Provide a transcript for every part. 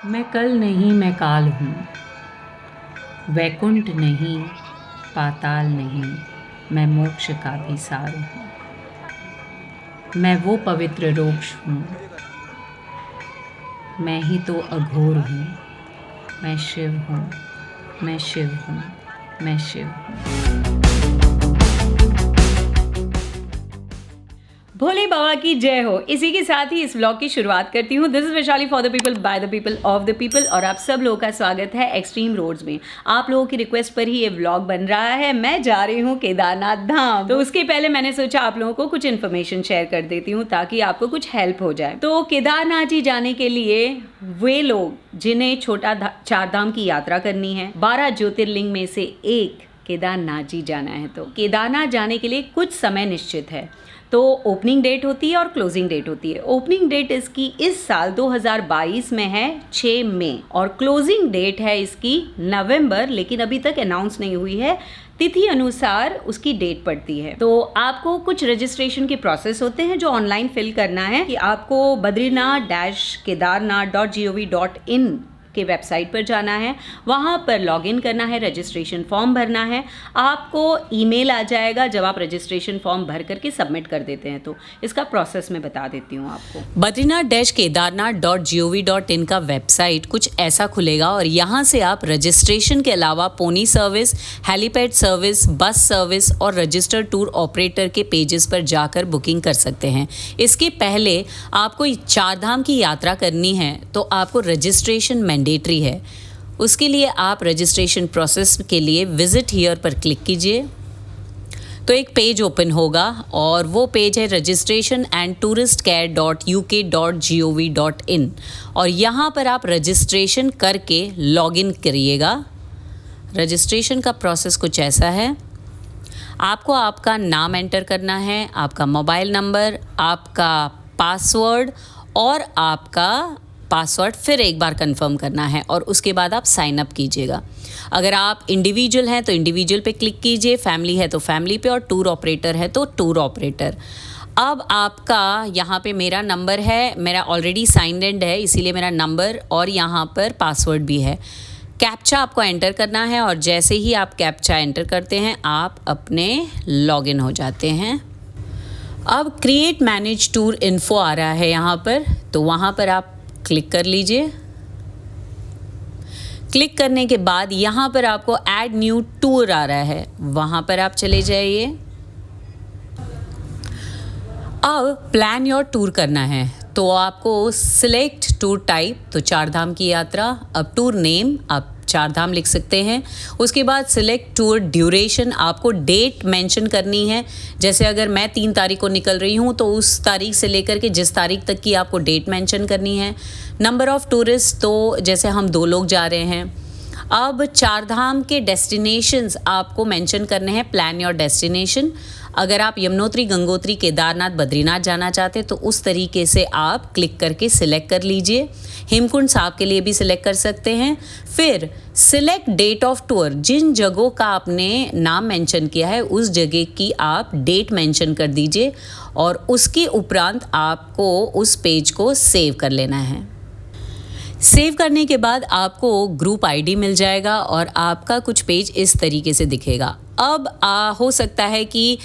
मैं कल नहीं मैं काल हूँ, वैकुंठ नहीं पाताल नहीं, मैं मोक्ष का भी सार हूँ। मैं वो पवित्र रोक्ष हूँ, मैं ही तो अघोर हूँ। मैं शिव हूँ, मैं शिव हूँ, मैं शिव हूँ। भोले बाबा की जय हो। इसी के साथ ही इस व्लॉग की शुरुआत करती हूँ। This is Vaishali for the people by the people of the people और आप सब लोगों का स्वागत है एक्सट्रीम रोड्स में। आप लोगों की रिक्वेस्ट पर ही ये व्लॉग बन रहा है। मैं जा रही हूँ केदारनाथ धाम। तो उसके पहले मैंने सोचा आप लोगों को कुछ इन्फॉर्मेशन शेयर कर देती हूँ ताकि आपको कुछ हेल्प हो जाए। तो केदारनाथ जी जाने के लिए वे लोग जिन्हें छोटा चार धाम की यात्रा करनी है, 12 ज्योतिर्लिंग में से एक केदारनाथ जी जाना है, तो केदारनाथ जाने के लिए कुछ समय निश्चित है। तो ओपनिंग डेट होती है और क्लोजिंग डेट होती है। ओपनिंग डेट इसकी इस साल 2022 में है 6 मई और क्लोजिंग डेट है इसकी नवंबर, लेकिन अभी तक अनाउंस नहीं हुई है। तिथि अनुसार उसकी डेट पड़ती है। तो आपको कुछ रजिस्ट्रेशन के प्रोसेस होते हैं जो ऑनलाइन फिल करना है कि आपको badrinath-kedarnath.gov.in के वेबसाइट पर जाना है, वहाँ पर लॉगिन करना है, रजिस्ट्रेशन फॉर्म भरना है। आपको ईमेल आ जाएगा जब आप रजिस्ट्रेशन फॉर्म भर करके सबमिट कर देते हैं। तो इसका प्रोसेस मैं बता देती हूँ आपको। badrinath-kedarnath.gov.in का वेबसाइट कुछ ऐसा खुलेगा और यहाँ से आप रजिस्ट्रेशन के अलावा pony service, helipad service, bus service और रजिस्टर्ड टूर ऑपरेटर के पेजेस पर जाकर बुकिंग कर सकते हैं। इसके पहले आपको चार धाम की यात्रा करनी है तो आपको रजिस्ट्रेशन मैंडेटरी है। उसके लिए आप रजिस्ट्रेशन प्रोसेस के लिए विजिट हियर पर क्लिक कीजिए तो एक पेज ओपन होगा और वो पेज है registration&touristcare.uk.gov.in और यहाँ पर आप रजिस्ट्रेशन करके लॉगिन करिएगा। रजिस्ट्रेशन का प्रोसेस कुछ ऐसा है। आपको आपका नाम एंटर करना है, आपका मोबाइल नंबर, आपका पासवर्ड और आपका पासवर्ड फिर एक बार कंफर्म करना है और उसके बाद आप साइन अप कीजिएगा। अगर आप इंडिविजुअल हैं तो इंडिविजुअल पे क्लिक कीजिए, फैमिली है तो फैमिली पे और टूर ऑपरेटर है तो टूर ऑपरेटर। अब आपका यहाँ पे मेरा नंबर है, मेरा ऑलरेडी साइंड इन है इसीलिए मेरा नंबर और यहाँ पर पासवर्ड भी है। कैप्चा आपको एंटर करना है और जैसे ही आप कैप्चा एंटर करते हैं आप अपने लॉगिन हो जाते हैं। अब क्रिएट मैनेज टूर इन्फो आ रहा है यहाँ पर, तो वहाँ पर आप क्लिक कर लीजिए। क्लिक करने के बाद यहाँ पर आपको ऐड न्यू टूर आ रहा है, वहाँ पर आप चले जाइए। अब प्लान योर टूर करना है तो आपको सिलेक्ट टूर टाइप, तो चार धाम की यात्रा। अब टूर नेम आप चार धाम लिख सकते हैं। उसके बाद सिलेक्ट टूर ड्यूरेशन, आपको डेट मेंशन करनी है। जैसे अगर मैं 3 तारीख को निकल रही हूँ तो उस तारीख से लेकर के जिस तारीख तक की आपको डेट मेंशन करनी है। नंबर ऑफ़ टूरिस्ट, तो जैसे हम 2 लोग जा रहे हैं। अब चार धाम के डेस्टिनेशंस आपको मेंशन करने हैं। Plan your destination. अगर आप यमुनोत्री, गंगोत्री, केदारनाथ, बद्रीनाथ जाना चाहते हैं तो उस तरीके से आप क्लिक करके सिलेक्ट कर लीजिए। हेमकुंड साहब के लिए भी सिलेक्ट कर सकते हैं। फिर सिलेक्ट डेट ऑफ टूर, जिन जगहों का आपने नाम मेंशन किया है उस जगह की आप डेट मेंशन कर दीजिए और उसके उपरांत आपको उस पेज को सेव कर लेना है। सेव करने के बाद आपको ग्रुप आईडी मिल जाएगा और आपका कुछ पेज इस तरीके से दिखेगा। अब हो सकता है कि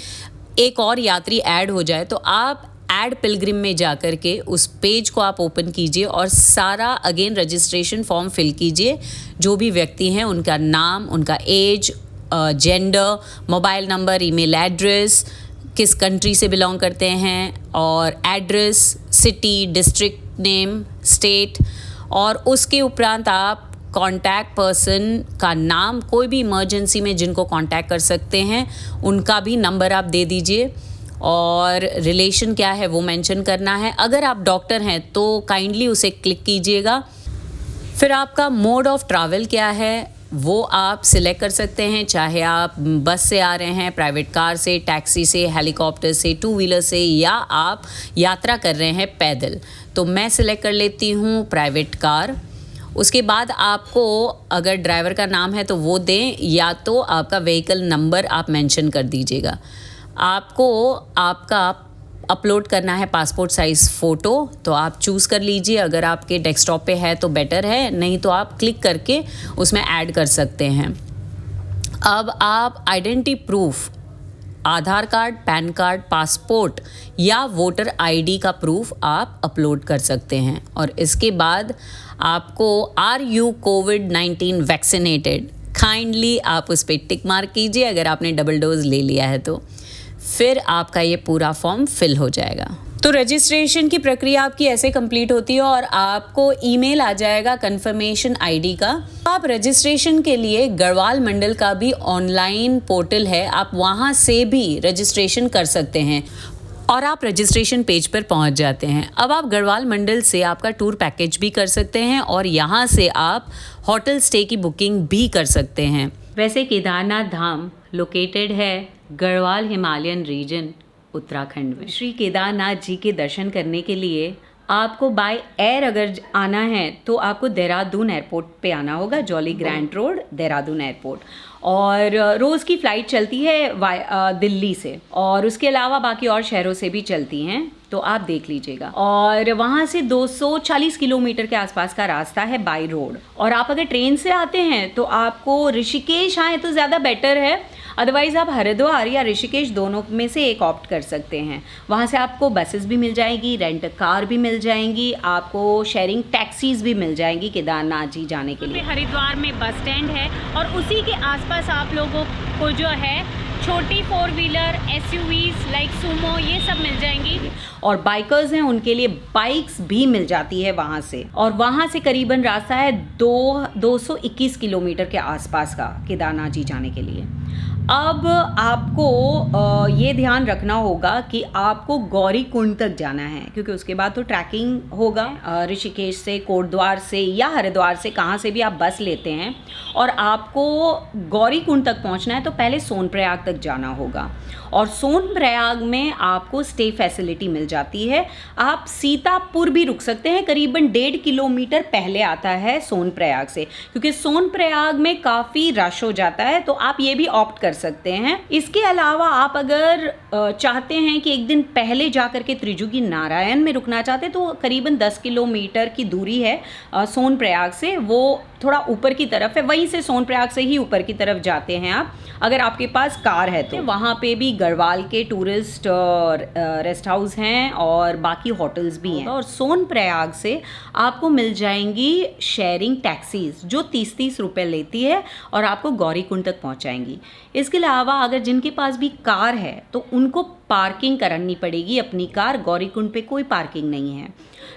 एक और यात्री ऐड हो जाए तो आप ऐड पिलग्रिम में जा कर के उस पेज को आप ओपन कीजिए और सारा अगेन रजिस्ट्रेशन फॉर्म फिल कीजिए। जो भी व्यक्ति हैं उनका नाम, उनका age, gender, mobile number, email address, किस कंट्री से बिलोंग करते हैं और address, city, district name, state और उसके उपरांत आप कॉन्टैक्ट पर्सन का नाम, कोई भी इमरजेंसी में जिनको कॉन्टैक्ट कर सकते हैं उनका भी नंबर आप दे दीजिए और रिलेशन क्या है वो मेंशन करना है। अगर आप डॉक्टर हैं तो काइंडली उसे क्लिक कीजिएगा। फिर आपका मोड ऑफ ट्रैवल क्या है वो आप सिलेक्ट कर सकते हैं, चाहे आप बस से आ रहे हैं, प्राइवेट कार से, टैक्सी से, हेलीकॉप्टर से, 2 व्हीलर से या आप यात्रा कर रहे हैं पैदल। तो मैं सिलेक्ट कर लेती हूँ प्राइवेट कार। उसके बाद आपको अगर ड्राइवर का नाम है तो वो दें या तो आपका व्हीकल नंबर आप मेंशन कर दीजिएगा। आपको आपका अपलोड करना है पासपोर्ट साइज़ फ़ोटो, तो आप चूज़ कर लीजिए। अगर आपके डेस्कटॉप पे है तो बेटर है, नहीं तो आप क्लिक करके उसमें ऐड कर सकते हैं। अब आप identity proof, Aadhaar card, pan card, passport या वोटर आईडी का प्रूफ आप अपलोड कर सकते हैं। और इसके बाद आपको आर यू कोविड-19 वैक्सीनेटेड, काइंडली आप उस पर टिक मार्क कीजिए अगर आपने डबल डोज ले लिया है तो। फिर आपका ये पूरा फॉर्म फिल हो जाएगा। तो रजिस्ट्रेशन की प्रक्रिया आपकी ऐसे कंप्लीट होती है और आपको ईमेल आ जाएगा कंफर्मेशन आईडी का। आप रजिस्ट्रेशन के लिए गढ़वाल मंडल का भी ऑनलाइन पोर्टल है, आप वहाँ से भी रजिस्ट्रेशन कर सकते हैं और आप रजिस्ट्रेशन पेज पर पहुंच जाते हैं। अब आप गढ़वाल मंडल से आपका टूर पैकेज भी कर सकते हैं और यहाँ से आप होटल स्टे की बुकिंग भी कर सकते हैं। वैसे केदारनाथ धाम लोकेटेड है गढ़वाल हिमालयन रीजन उत्तराखंड में। श्री केदारनाथ जी के दर्शन करने के लिए आपको बाय एयर अगर आना है तो आपको देहरादून एयरपोर्ट पे आना होगा, jolly grand road Dehradun airport. और रोज़ की फ़्लाइट चलती है दिल्ली से, और उसके अलावा बाकी और शहरों से भी चलती हैं, तो आप देख लीजिएगा। और वहाँ से 240 किलोमीटर के आसपास का रास्ता है बाई रोड। और आप अगर ट्रेन से आते हैं तो आपको ऋषिकेश आए तो ज़्यादा बेटर है, अदरवाइज़ आप हरिद्वार या ऋषिकेश दोनों में से एक ऑप्ट कर सकते हैं। वहाँ से आपको बसेस भी मिल जाएगी, रेंट कार भी मिल जाएंगी, आपको शेयरिंग टैक्सीज भी मिल जाएंगी केदारनाथ जी जाने के लिए। हरिद्वार में बस स्टैंड है और उसी के आसपास आप लोगों को जो है छोटी 4 व्हीलर SUVs लाइक सुमो ये सब मिल जाएंगी। और बाइकर्स हैं उनके लिए बाइक्स भी मिल जाती है वहाँ से। और वहाँ से करीबन रास्ता है 221 किलोमीटर के आसपास का केदारनाथ जी जाने के लिए। अब आपको ये ध्यान रखना होगा कि आपको गौरी कुंड तक जाना है, क्योंकि उसके बाद तो ट्रैकिंग होगा। ऋषिकेश से, कोटद्वार से या हरिद्वार से कहाँ से भी आप बस लेते हैं और आपको गौरी कुंड तक पहुँचना है तो पहले सोनप्रयाग तक जाना होगा। और सोनप्रयाग में आपको स्टे फैसिलिटी मिल जाती है। आप सीतापुर भी रुक सकते हैं, करीबन 1.5 किलोमीटर पहले आता है सोनप्रयाग से, क्योंकि सोनप्रयाग में काफ़ी रश हो जाता है, तो आप ये भी ऑप्ट कर सकते हैं। इसके अलावा आप अगर चाहते हैं कि एक दिन पहले जा कर के त्रिजुगी नारायण में रुकना चाहते हैं तो करीबन 10 किलोमीटर की दूरी है सोनप्रयाग से, वो थोड़ा ऊपर की तरफ है, वहीं से सोनप्रयाग से ही ऊपर की तरफ जाते हैं आप अगर आपके पास कार है तो। वहाँ पे भी गढ़वाल के टूरिस्ट रेस्ट हाउस हैं और बाकी होटल्स भी हैं। और सोनप्रयाग से आपको मिल जाएंगी शेयरिंग टैक्सीज जो 30-30 रुपये लेती है और आपको गौरी कुंड तक पहुँचाएंगी। इसके अलावा अगर जिनके पास भी कार है तो उनको पार्किंग करनी पड़ेगी अपनी कार, गौरी कुंड पे कोई पार्किंग नहीं है।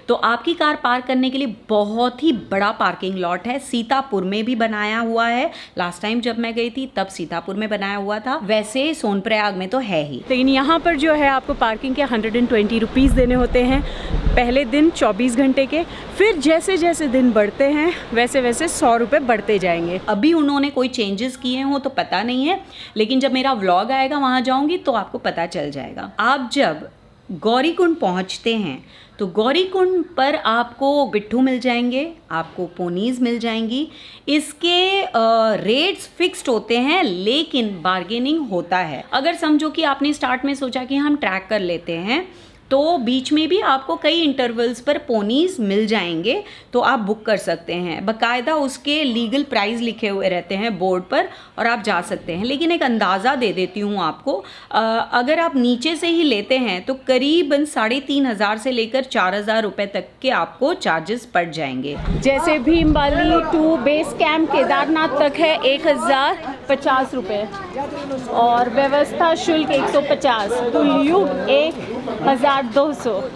तो आपकी कार पार्क करने के लिए बहुत ही बड़ा पार्किंग लॉट है, सीतापुर में भी बनाया हुआ है। लास्ट टाइम जब मैं गई थी तब सीतापुर में बनाया हुआ था, वैसे सोनप्रयाग में तो है ही। लेकिन यहाँ पर जो है आपको पार्किंग के 120 रुपीज़ देने होते हैं पहले दिन 24 घंटे के, फिर जैसे जैसे दिन बढ़ते हैं वैसे वैसे 100 रुपये बढ़ते जाएंगे। अभी उन्होंने कोई चेंजेस किए हों तो पता नहीं है, लेकिन जब मेरा व्लॉग आएगा वहाँ जाऊँगी तो आपको पता चल जाएगा। आप जब गौरीकुंड पहुँचते हैं तो गौरीकुंड पर आपको बिट्ठू मिल जाएंगे, आपको पोनीज मिल जाएंगी। इसके रेट्स फिक्स्ड होते हैं लेकिन बार्गेनिंग होता है। अगर समझो कि आपने स्टार्ट में सोचा कि हम ट्रैक कर लेते हैं तो बीच में भी आपको कई इंटरवल्स पर पोनीज मिल जाएंगे, तो आप बुक कर सकते हैं। बाकायदा उसके लीगल प्राइस लिखे हुए रहते हैं बोर्ड पर और आप जा सकते हैं। लेकिन एक अंदाज़ा दे देती हूँ आपको, अगर आप नीचे से ही लेते हैं तो करीबन 3,500 से लेकर 4,000 रुपये तक के आपको चार्जेस पड़ जाएंगे। जैसे भीमबाली टू बेस कैंप केदारनाथ तक है 1,050 रुपये और व्यवस्था शुल्क 150, कुल युग 1,200।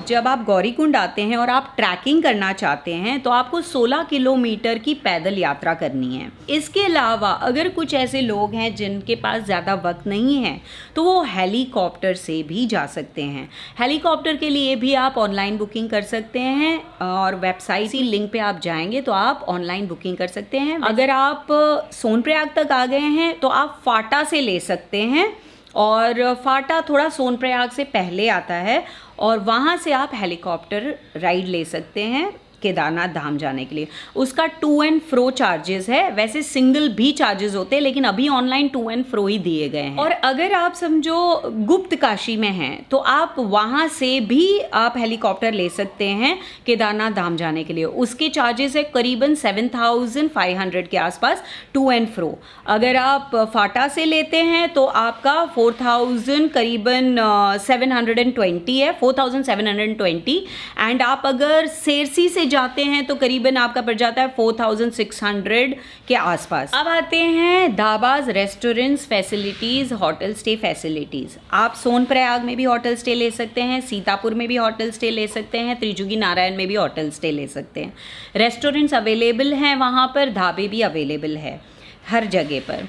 जब आप गौरीकुंड आते हैं और आप ट्रैकिंग करना चाहते हैं तो आपको 16 किलोमीटर की पैदल यात्रा करनी है। इसके अलावा अगर कुछ ऐसे लोग हैं जिनके पास ज़्यादा वक्त नहीं है तो वो हेलीकॉप्टर से भी जा सकते हैं। हेलीकॉप्टर के लिए भी आप ऑनलाइन बुकिंग कर सकते हैं और वेबसाइट की लिंक पे आप जाएंगे तो आप ऑनलाइन बुकिंग कर सकते हैं। अगर आप सोनप्रयाग तक आ गए हैं तो आप फाटा से ले सकते हैं और फाटा थोड़ा सोनप्रयाग से पहले आता है और वहाँ से आप हेलीकॉप्टर राइड ले सकते हैं केदारनाथ धाम जाने के लिए। उसका टू एंड फ्रो चार्जेस है, वैसे सिंगल भी चार्जेस होते हैं लेकिन अभी ऑनलाइन टू एंड फ्रो ही दिए गए हैं। और अगर आप समझो गुप्त काशी में हैं तो आप वहाँ से भी आप हेलीकॉप्टर ले सकते हैं केदारनाथ धाम जाने के लिए। उसके चार्जेस है करीबन 7,500 के आसपास टू एंड फ्रो। अगर आप फाटा से लेते हैं तो आपका 4,000 करीबन 720 है, 4,720। एंड आप अगर सेरसी से जाते हैं तो करीबन आपका पड़ जाता है 4,600 के आसपास। अब आते हैं dhabas, restaurants, facilities, hotel stay facilities. आप सोनप्रयाग में भी होटल स्टे ले सकते हैं, सीतापुर में भी होटल स्टे ले सकते हैं, त्रिजुगी नारायण में भी होटल स्टे ले सकते हैं। रेस्टोरेंट्स अवेलेबल हैं वहाँ पर, ढाबे भी अवेलेबल है हर जगह पर।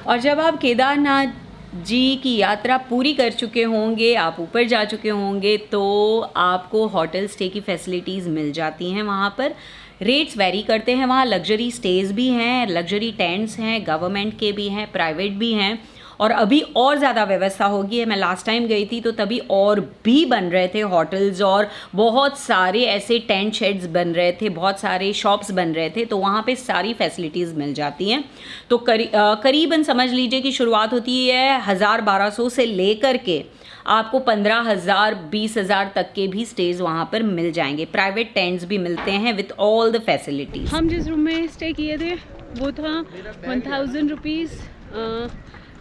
और जब आप केदारनाथ जी की यात्रा पूरी कर चुके होंगे, आप ऊपर जा चुके होंगे, तो आपको होटल स्टे की फैसिलिटीज़ मिल जाती हैं वहाँ पर। रेट्स वेरी करते हैं वहाँ, लग्जरी स्टेज़ भी हैं, लग्जरी टेंट्स हैं, गवर्नमेंट के भी हैं, प्राइवेट भी हैं। और अभी और ज़्यादा व्यवस्था होगी है। मैं लास्ट टाइम गई थी तो तभी और भी बन रहे थे होटल्स और बहुत सारे ऐसे टेंट शेड्स बन रहे थे, बहुत सारे शॉप्स बन रहे थे, तो वहाँ पे सारी फैसिलिटीज़ मिल जाती हैं। तो करीबन समझ लीजिए कि शुरुआत होती है 1,000-1,200 से लेकर के आपको 15,000 20,000 तक के भी स्टेज वहाँ पर मिल जाएंगे। प्राइवेट टेंट्स भी मिलते हैं विथ ऑल द फैसिलिटीज़। हम जिस रूम में स्टे किए थे वो था 1,000 रुपीज़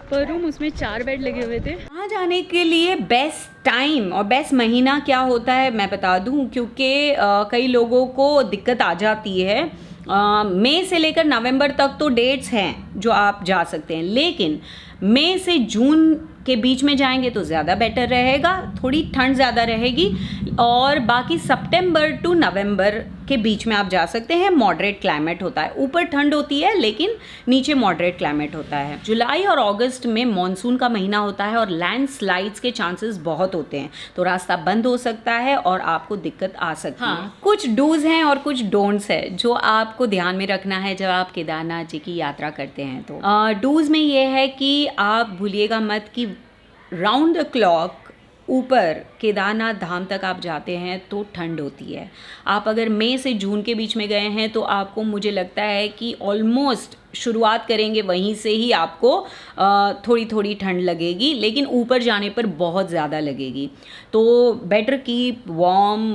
पर रूम, उसमें 4 बेड लगे हुए थे। वहाँ जाने के लिए बेस्ट टाइम और बेस्ट महीना क्या होता है मैं बता दूँ, क्योंकि कई लोगों को दिक्कत आ जाती है। मई से लेकर नवंबर तक तो डेट्स हैं जो आप जा सकते हैं, लेकिन मई से जून के बीच में जाएंगे तो ज़्यादा बेटर रहेगा, थोड़ी ठंड ज़्यादा रहेगी। और बाकी सितंबर टू नवंबर के बीच में आप जा सकते हैं, मॉडरेट क्लाइमेट होता है। ऊपर ठंड होती है लेकिन नीचे मॉडरेट क्लाइमेट होता है। जुलाई और अगस्त में मॉनसून का महीना होता है और लैंडस्लाइड्स के चांसेस बहुत होते हैं, तो रास्ता बंद हो सकता है और आपको दिक्कत आ सकती है। कुछ डूज हैं और कुछ डोंट्स है जो आपको ध्यान में रखना है जब आप केदारनाथ जी की यात्रा करते हैं। तो डूज में ये है कि आप भूलिएगा मत कि राउंड द क्लॉक ऊपर केदारनाथ धाम तक आप जाते हैं तो ठंड होती है। आप अगर मई से जून के बीच में गए हैं तो आपको, मुझे लगता है कि ऑलमोस्ट शुरुआत करेंगे वहीं से ही आपको थोड़ी थोड़ी ठंड लगेगी, लेकिन ऊपर जाने पर बहुत ज़्यादा लगेगी। तो बेटर कीप वार्म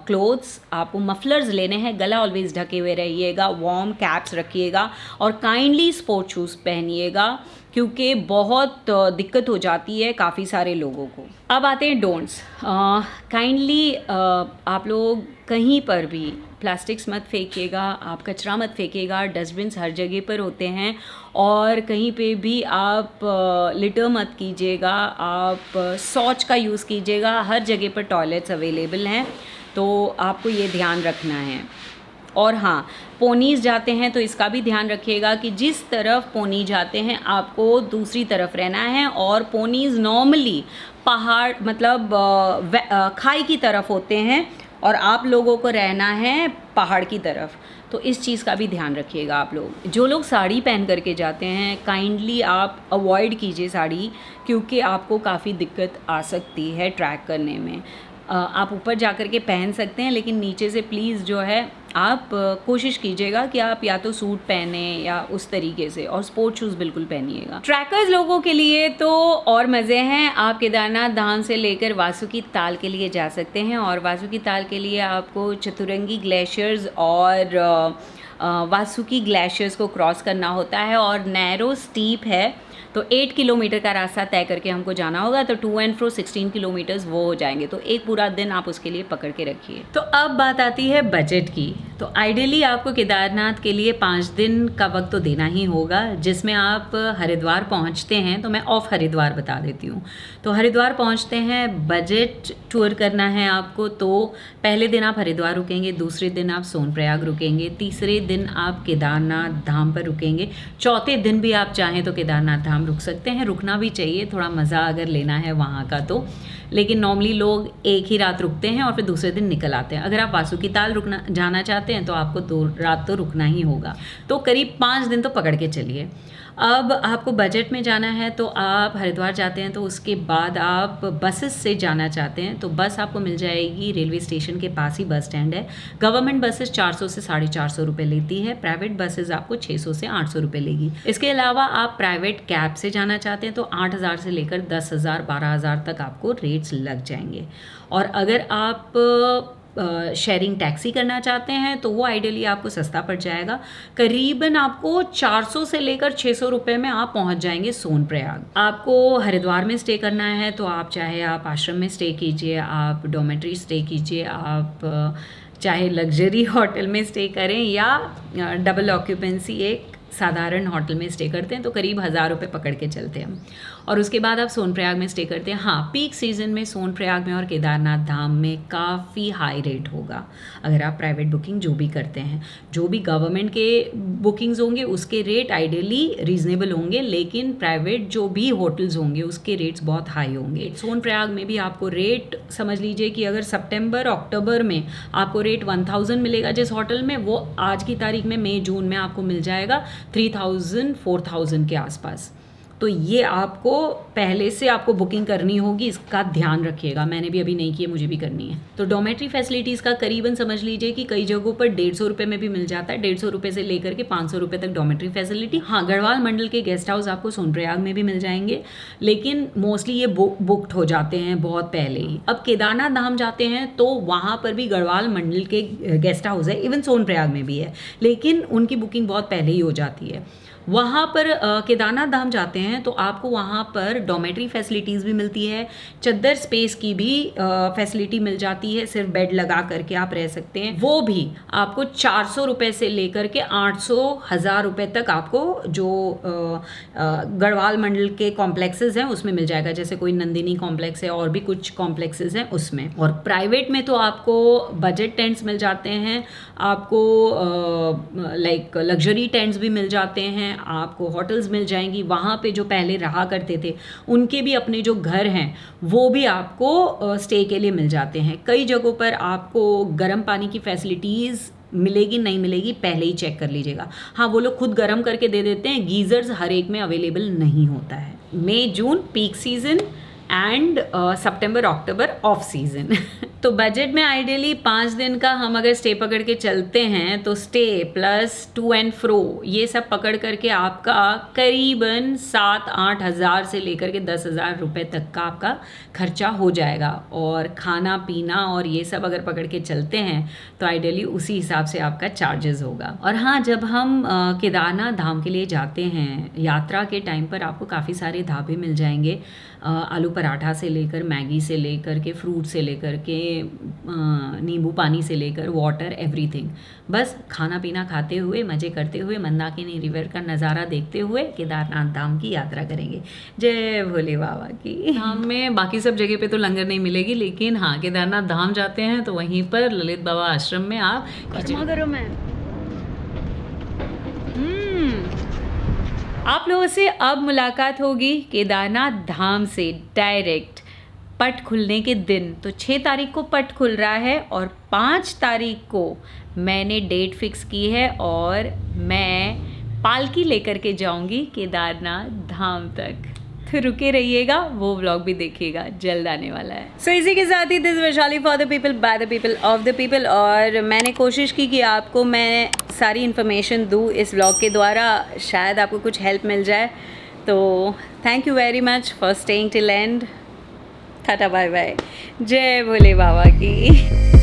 क्लोथ्स, आपको मफलर्स लेने हैं, गला ऑलवेज ढके हुए रहिएगा, वार्म कैप्स रखिएगा और काइंडली स्पोर्ट शूज़ पहनिएगा क्योंकि बहुत दिक्कत हो जाती है काफ़ी सारे लोगों को। अब आते हैं डोंट्स। काइंडली आप लोग कहीं पर भी प्लास्टिक्स मत फेंकिएगा, आप कचरा मत फेंकिएगा, डस्टबिन्स हर जगह पर होते हैं। और कहीं पे भी आप लिटर मत कीजिएगा, आप शौच का यूज़ कीजिएगा, हर जगह पर टॉयलेट्स अवेलेबल हैं, तो आपको ये ध्यान रखना है। और हाँ, पोनीज़ जाते हैं तो इसका भी ध्यान रखिएगा कि जिस तरफ पोनी जाते हैं आपको दूसरी तरफ रहना है। और पोनीज़ नॉर्मली पहाड़ मतलब खाई की तरफ होते हैं और आप लोगों को रहना है पहाड़ की तरफ, तो इस चीज़ का भी ध्यान रखिएगा आप लोग। जो लोग साड़ी पहन करके जाते हैं काइंडली आप अवॉइड कीजिए साड़ी, क्योंकि आपको काफ़ी दिक्कत आ सकती है ट्रैक करने में। आप ऊपर जा कर के पहन सकते हैं लेकिन नीचे से प्लीज़ जो है आप कोशिश कीजिएगा कि आप या तो सूट पहने या उस तरीके से, और स्पोर्ट शूज़ बिल्कुल पहनिएगा। ट्रैकर्स लोगों के लिए तो और मज़े हैं। आप केदारनाथ धाम से लेकर वासुकी ताल के लिए जा सकते हैं और वासुकी ताल के लिए आपको चतुरंगी ग्लेशियर्स और वासुकी ग्लेशियर्स को क्रॉस करना होता है और नैरो स्टीप है, तो 8 किलोमीटर का रास्ता तय करके हमको जाना होगा, तो टू एंड फ्रो 16 किलोमीटर्स वो हो जाएंगे, तो एक पूरा दिन आप उसके लिए पकड़ के रखिए। तो अब बात आती है बजट की। तो आइडियली आपको केदारनाथ के लिए 5 दिन का वक्त तो देना ही होगा, जिसमें आप हरिद्वार पहुंचते हैं। तो मैं ऑफ हरिद्वार बता देती हूँ। तो हरिद्वार पहुंचते हैं, बजट टूर करना है आपको, तो पहले दिन आप हरिद्वार रुकेंगे, दूसरे दिन आप सोनप्रयाग रुकेंगे, तीसरे दिन आप केदारनाथ धाम पर रुकेंगे, चौथे दिन भी आप चाहें तो केदारनाथ धाम रुक सकते हैं, रुकना भी चाहिए, थोड़ा मज़ा अगर लेना है वहाँ का तो। लेकिन नॉर्मली लोग एक ही रात रुकते हैं और फिर दूसरे दिन निकल आते हैं। अगर आप वासुकीताल रुकना जाना चाहते हैं तो आपको 2 रात तो रुकना ही होगा, तो करीब 5 दिन तो पकड़ के चलिए। अब आपको बजट में जाना है तो आप हरिद्वार जाते हैं, तो उसके बाद आप बसेस से जाना चाहते हैं तो बस आपको मिल जाएगी, रेलवे स्टेशन के पास ही बस स्टैंड है। गवर्नमेंट बसेस 400 से 450 रुपये लेती है, प्राइवेट बसेस आपको 600 से 800 रुपये लेगी। इसके अलावा आप प्राइवेट कैब से जाना चाहते हैं तो 8,000 से लेकर 10,000 12,000 तक आपको रेट्स लग जाएंगे। और अगर आप शेयरिंग टैक्सी करना चाहते हैं तो वो आइडियली आपको सस्ता पड़ जाएगा, करीबन आपको 400 से लेकर 600 रुपये में आप पहुंच जाएंगे सोनप्रयाग। आपको हरिद्वार में स्टे करना है तो आप चाहे आप आश्रम में स्टे कीजिए, आप डॉर्मेट्री स्टे कीजिए, आप चाहे लग्जरी होटल में स्टे करें या डबल ऑक्यूपेंसी एक साधारण होटल में स्टे करते हैं तो करीब 1,000 रुपये पकड़ के चलते हैं। और उसके बाद आप सोनप्रयाग में स्टे करते हैं। हाँ, पीक सीज़न में सोनप्रयाग में और केदारनाथ धाम में काफ़ी हाई रेट होगा अगर आप प्राइवेट बुकिंग जो भी करते हैं। जो भी गवर्नमेंट के बुकिंग्स होंगे उसके रेट आइडियली रीज़नेबल होंगे, लेकिन प्राइवेट जो भी होटल्स होंगे उसके रेट्स बहुत हाई होंगे। सोनप्रयाग में भी आपको रेट समझ लीजिए कि अगर सितंबर अक्टूबर में आपको रेट 1,000 मिलेगा जिस होटल में, वो आज की तारीख में मई जून में आपको मिल जाएगा 3,000 4,000 के आसपास। तो ये आपको पहले से आपको बुकिंग करनी होगी, इसका ध्यान रखिएगा। मैंने भी अभी नहीं की है, मुझे भी करनी है। तो डॉर्मेट्री फैसिलिटीज़ का करीबन समझ लीजिए कि कई जगहों पर 150 रुपये में भी मिल जाता है, 150 रुपये से लेकर के 500 रुपये तक डॉर्मेट्री फैसिलिटी। हाँ, गढ़वाल मंडल के गेस्ट हाउस आपको सोनप्रयाग में भी मिल जाएंगे, लेकिन मोस्टली ये बुकड हो जाते हैं बहुत पहले ही। अब केदारनाथ धाम जाते हैं तो वहाँ पर भी गढ़वाल मंडल के गेस्ट हाउस है, इवन सोनप्रयाग में भी है, लेकिन उनकी बुकिंग बहुत पहले ही हो जाती है। वहाँ पर केदारनाथ धाम जाते हैं तो आपको वहाँ पर डॉर्मेट्री फैसिलिटीज़ भी मिलती है, चद्दर स्पेस की भी फैसिलिटी मिल जाती है, सिर्फ बेड लगा करके आप रह सकते हैं। वो भी आपको 400 रुपये से लेकर के 800 1,000 रुपये तक आपको जो गढ़वाल मंडल के कॉम्प्लेक्सेस हैं उसमें मिल जाएगा, जैसे कोई नंदिनी कॉम्प्लेक्स है और भी कुछ कॉम्प्लेक्सेस हैं उसमें। और प्राइवेट में तो आपको बजट टेंट्स मिल जाते हैं, आपको लाइक लग्जरी टेंट्स भी मिल जाते हैं, आपको होटल्स मिल जाएंगी। वहाँ पे जो पहले रहा करते थे उनके भी अपने जो घर हैं वो भी आपको स्टे के लिए मिल जाते हैं। कई जगहों पर आपको गर्म पानी की फैसिलिटीज़ मिलेगी नहीं मिलेगी पहले ही चेक कर लीजिएगा। हाँ, वो लोग खुद गर्म करके दे देते हैं, गीज़र्स हर एक में अवेलेबल नहीं होता है। मई जून पीक सीज़न एंड सितंबर अक्टूबर ऑफ सीज़न। तो बजट में आइडियली 5 दिन का हम अगर स्टे पकड़ के चलते हैं तो stay plus two and fro ये सब पकड़ करके आपका करीबन 7-8 हज़ार से लेकर के 10,000 रुपये तक का आपका खर्चा हो जाएगा। और खाना पीना और ये सब अगर पकड़ के चलते हैं तो आइडियली उसी हिसाब से आपका चार्जेस होगा। और हाँ, जब हम केदारनाथ धाम के लिए जाते हैं यात्रा के टाइम पर आपको काफ़ी सारे ढाबे मिल जाएंगे, आलू पराठा से लेकर मैगी से लेकर के फ्रूट से लेकर के नींबू पानी से लेकर वाटर एवरीथिंग। बस खाना पीना खाते हुए मज़े करते हुए मंदाकिनी रिवर का नज़ारा देखते हुए केदारनाथ धाम की यात्रा करेंगे। जय भोले बाबा की। धाम में बाकी सब जगह पे तो लंगर नहीं मिलेगी, लेकिन हाँ केदारनाथ धाम जाते हैं तो वहीं पर ललित बाबा आश्रम में आप करो मैं आप लोगों से अब मुलाकात होगी केदारनाथ धाम से डायरेक्ट पट खुलने के दिन। तो 6 तारीख को पट खुल रहा है और 5 तारीख को मैंने डेट फिक्स की है और मैं पालकी लेकर के जाऊंगी केदारनाथ धाम तक। तो रुके रहिएगा, वो व्लॉग भी देखिएगा, जल्द आने वाला है। सो इसी के साथ ही this Vaishali for the people by the people of the people. और मैंने कोशिश की कि आपको मैं सारी इन्फॉर्मेशन दूँ इस व्लॉग के द्वारा, शायद आपको कुछ हेल्प मिल जाए। तो thank you very much for staying till end. Tata bye bye. जय भोले बाबा की।